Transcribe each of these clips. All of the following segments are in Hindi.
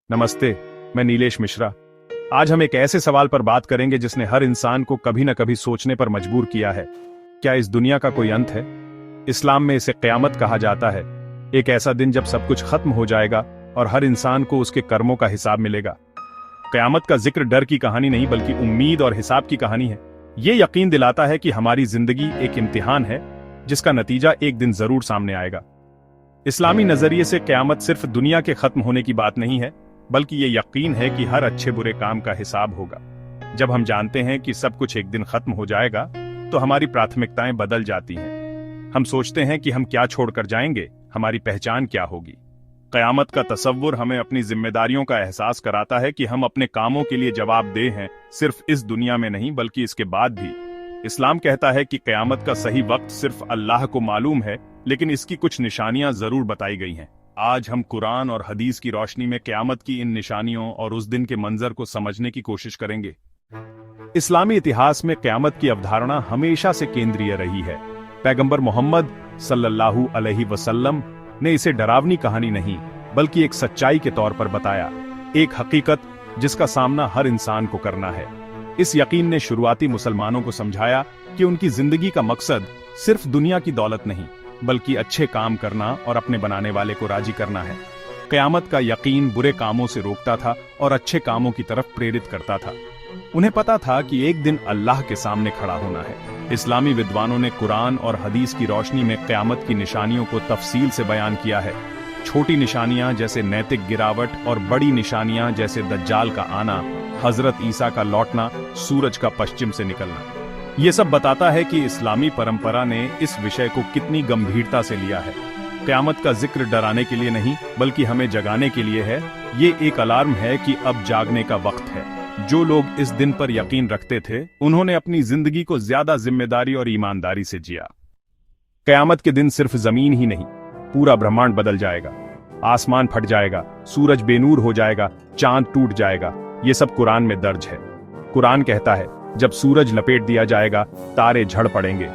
नमस्ते, मैं नीलेश मिश्रा। आज हम एक ऐसे सवाल पर बात करेंगे जिसने हर इंसान को कभी न कभी सोचने पर मजबूर किया है। क्या इस दुनिया का कोई अंत है? इस्लाम में इसे क़यामत कहा जाता है, एक ऐसा दिन जब सब कुछ खत्म हो जाएगा और हर इंसान को उसके कर्मों का हिसाब मिलेगा। क़यामत का जिक्र डर की कहानी नहीं बल्कि उम्मीद और हिसाब की कहानी है। ये यकीन दिलाता है कि हमारी जिंदगी एक इम्तिहान है जिसका नतीजा एक दिन जरूर सामने आएगा। इस्लामी नजरिए से क़यामत सिर्फ दुनिया के खत्म होने की बात नहीं है, बल्कि ये यकीन है कि हर अच्छे बुरे काम का हिसाब होगा। जब हम जानते हैं कि सब कुछ एक दिन खत्म हो जाएगा, तो हमारी प्राथमिकताएं बदल जाती हैं। हम सोचते हैं कि हम क्या छोड़कर जाएंगे, हमारी पहचान क्या होगी। क़यामत का तसव्वुर हमें अपनी जिम्मेदारियों का एहसास कराता है कि हम अपने कामों के लिए जवाबदेह हैं, सिर्फ इस दुनिया में नहीं बल्कि इसके बाद भी। इस्लाम कहता है कि क़यामत का सही वक्त सिर्फ अल्लाह को मालूम है, लेकिन इसकी कुछ निशानियां जरूर बताई गई हैं। आज हम कुरान और हदीस की रोशनी में क़यामत की इन निशानियों और उस दिन के मंजर को समझने की कोशिश करेंगे। इस्लामी इतिहास में क़यामत की अवधारणा हमेशा से केंद्रीय रही है। पैगंबर मोहम्मद सल्लल्लाहु अलैहि वसल्लम ने इसे डरावनी कहानी नहीं बल्कि एक सच्चाई के तौर पर बताया, एक हकीकत जिसका सामना हर इंसान को करना है। इस यकीन ने शुरुआती मुसलमानों को समझाया कि उनकी जिंदगी का मकसद सिर्फ दुनिया की दौलत नहीं बल्कि अच्छे काम करना और अपने बनाने वाले को राजी करना है। क़यामत का यकीन बुरे कामों से रोकता था और अच्छे कामों की तरफ प्रेरित करता था। उन्हें पता था कि एक दिन अल्लाह के सामने खड़ा होना है। इस्लामी विद्वानों ने कुरान और हदीस की रोशनी में क़यामत की निशानियों को तफसील से बयान किया है। छोटी निशानियां जैसे नैतिक गिरावट और बड़ी निशानियां जैसे दज्जाल का आना, हजरत ईसा का लौटना, सूरज का पश्चिम से निकलना। ये सब बताता है कि इस्लामी परंपरा ने इस विषय को कितनी गंभीरता से लिया है। क़यामत का जिक्र डराने के लिए नहीं बल्कि हमें जगाने के लिए है। ये एक अलार्म है कि अब जागने का वक्त है। जो लोग इस दिन पर यकीन रखते थे, उन्होंने अपनी जिंदगी को ज्यादा जिम्मेदारी और ईमानदारी से जिया। क़यामत के दिन सिर्फ जमीन ही नहीं, पूरा ब्रह्मांड बदल जाएगा। आसमान फट जाएगा, सूरज बेनूर हो जाएगा, चांद टूट जाएगा। ये सब कुरान में दर्ज है। कुरान कहता है, जब सूरज लपेट दिया जाएगा, तारे झड़ पड़ेंगे।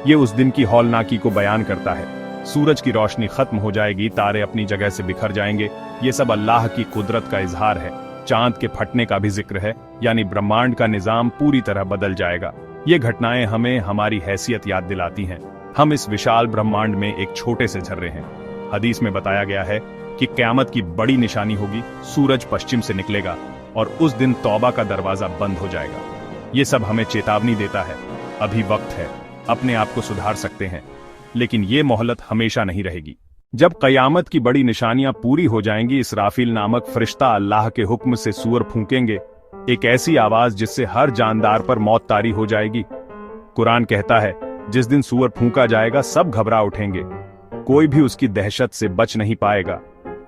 ये उस दिन की हौलनाकी को बयान करता है। सूरज की रोशनी खत्म हो जाएगी, तारे अपनी जगह से बिखर जाएंगे। ये सब अल्लाह की कुदरत का इजहार है। चांद के फटने का भी जिक्र है, यानी ब्रह्मांड का निजाम पूरी तरह बदल जाएगा। ये घटनाएं हमें हमारी हैसियत याद दिलाती हैं। हम इस विशाल ब्रह्मांड में एक छोटे से झर्रे हैं। हदीस में बताया गया है कि क़यामत की बड़ी निशानी होगी, सूरज पश्चिम से निकलेगा और उस दिन तौबा का दरवाजा बंद हो जाएगा। ये सब हमें चेतावनी देता है, अभी वक्त है, अपने आप को सुधार सकते हैं। लेकिन ये मोहलत हमेशा नहीं रहेगी। जब क़यामत की बड़ी निशानियां पूरी हो जाएंगी, इसराफील नामक फरिश्ता अल्लाह के हुक्म से सूअर फूंकेंगे, एक ऐसी आवाज जिससे हर जानदार पर मौत तारी हो जाएगी। कुरान कहता है, जिस दिन सूअर फूंका जाएगा, सब घबरा उठेंगे, कोई भी उसकी दहशत से बच नहीं पाएगा।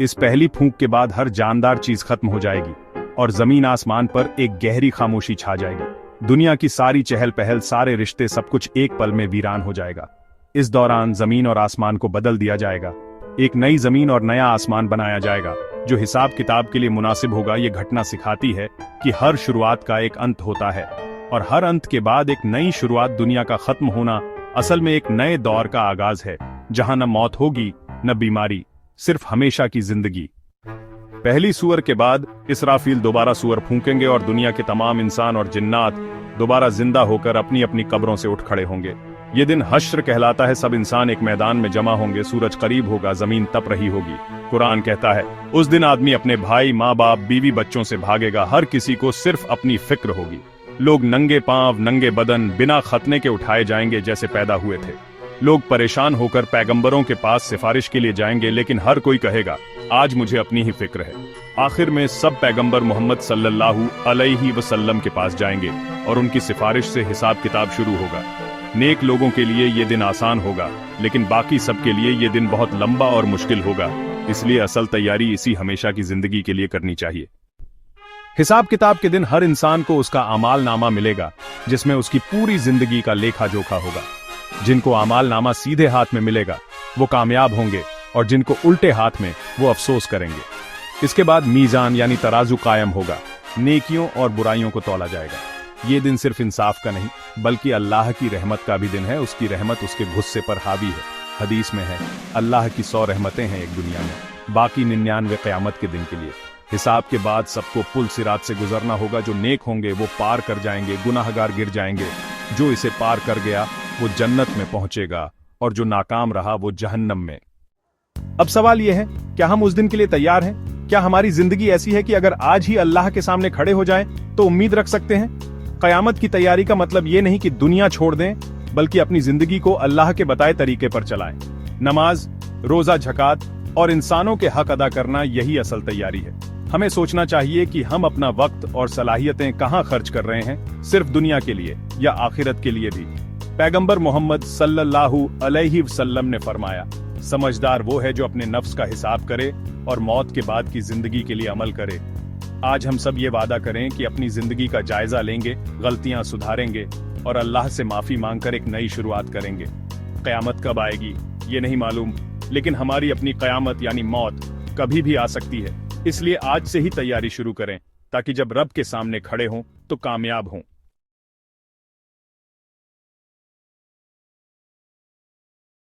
इस पहली फूंक के बाद हर जानदार चीज खत्म हो जाएगी और जमीन आसमान पर एक गहरी खामोशी छा जाएगी। दुनिया की सारी चहल पहल, सारे रिश्ते, सब कुछ एक पल में वीरान हो जाएगा। इस दौरान जमीन और आसमान को बदल दिया जाएगा। एक नई जमीन और नया आसमान बनाया जाएगा जो हिसाब किताब के लिए मुनासिब होगा। ये घटना सिखाती है कि हर शुरुआत का एक अंत होता है और हर अंत के बाद एक नई शुरुआत। दुनिया का खत्म होना असल में एक नए दौर का आगाज है, जहां न मौत होगी न बीमारी, सिर्फ हमेशा की जिंदगी। पहली सूअर के बाद इसराफील दोबारा सूअर फूंकेंगे और दुनिया के तमाम इंसान और जिन्नात दोबारा जिंदा होकर अपनी अपनी कब्रों से उठ खड़े होंगे। ये दिन हश्र कहलाता है। सब इंसान एक मैदान में जमा होंगे, सूरज करीब होगा, जमीन तप रही होगी। कुरान कहता है, उस दिन आदमी अपने भाई, माँ बाप, बीवी बच्चों से भागेगा। हर किसी को सिर्फ अपनी फिक्र होगी। लोग नंगे पांव, नंगे बदन, बिना खतने के उठाए जाएंगे जैसे पैदा हुए थे। लोग परेशान होकर पैगंबरों के पास सिफारिश के लिए जाएंगे, लेकिन हर कोई कहेगा, आज मुझे अपनी ही फिक्र है। आखिर में सब पैगंबर मोहम्मद सल्लल्लाहु अलैहि वसल्लम के पास जाएंगे और उनकी सिफारिश से हिसाब किताब शुरू होगा। नेक लोगों के लिए ये दिन आसान होगा, लेकिन बाकी सबके लिए ये दिन बहुत लंबा और मुश्किल होगा। इसलिए असल तैयारी इसी हमेशा की जिंदगी के लिए करनी चाहिए। हिसाब किताब के दिन हर इंसान को उसका अमाल नामा मिलेगा, जिसमें उसकी पूरी जिंदगी का लेखा जोखा होगा। जिनको अमाल नामा सीधे हाथ में मिलेगा वो कामयाब होंगे और जिनको उल्टे हाथ में, वो अफसोस करेंगे। इसके बाद मीजान यानी तराजू कायम होगा, नेकियों और बुराइयों को तौला जाएगा। ये दिन सिर्फ इंसाफ का नहीं बल्कि अल्लाह की रहमत का भी दिन है। उसकी रहमत उसके गुस्से पर हावी है। हदीस में है, अल्लाह की 100 रहमतें हैं एक दुनिया में, बाकी 99 क़यामत के दिन के लिए। हिसाब के बाद सबको पुल सिरात से गुजरना होगा। जो नेक होंगे वो पार कर जाएंगे, गुनाहगार गिर जाएंगे। जो इसे पार कर गया वो जन्नत में पहुंचेगा और जो नाकाम रहा वो जहन्नम में। अब सवाल यह है, क्या हम उस दिन के लिए तैयार हैं? क्या हमारी जिंदगी ऐसी है कि अगर आज ही अल्लाह के सामने खड़े हो जाएं तो उम्मीद रख सकते हैं? कयामत की तैयारी का मतलब ये नहीं कि दुनिया छोड़ दें, बल्कि अपनी जिंदगी को अल्लाह के बताए तरीके पर चलाएं। नमाज, रोजा, झकात और इंसानों के हक अदा करना, यही असल तैयारी है। हमें सोचना चाहिए कि हम अपना वक्त और सलाहियतें कहां खर्च कर रहे हैं, सिर्फ दुनिया के लिए या आखिरत के लिए भी। पैगंबर मोहम्मद सल्लल्लाहु अलैहि वसल्लम ने फरमाया, समझदार वो है जो अपने नफ्स का हिसाब करे और मौत के बाद की जिंदगी के लिए अमल करे। आज हम सब ये वादा करें कि अपनी जिंदगी का जायजा लेंगे, गलतियां सुधारेंगे और अल्लाह से माफी मांगकर एक नई शुरुआत करेंगे। कयामत कब आएगी ये नहीं मालूम, लेकिन हमारी अपनी कयामत यानी मौत कभी भी आ सकती है। इसलिए आज से ही तैयारी शुरू करें ताकि जब रब के सामने खड़े हों तो कामयाब हों।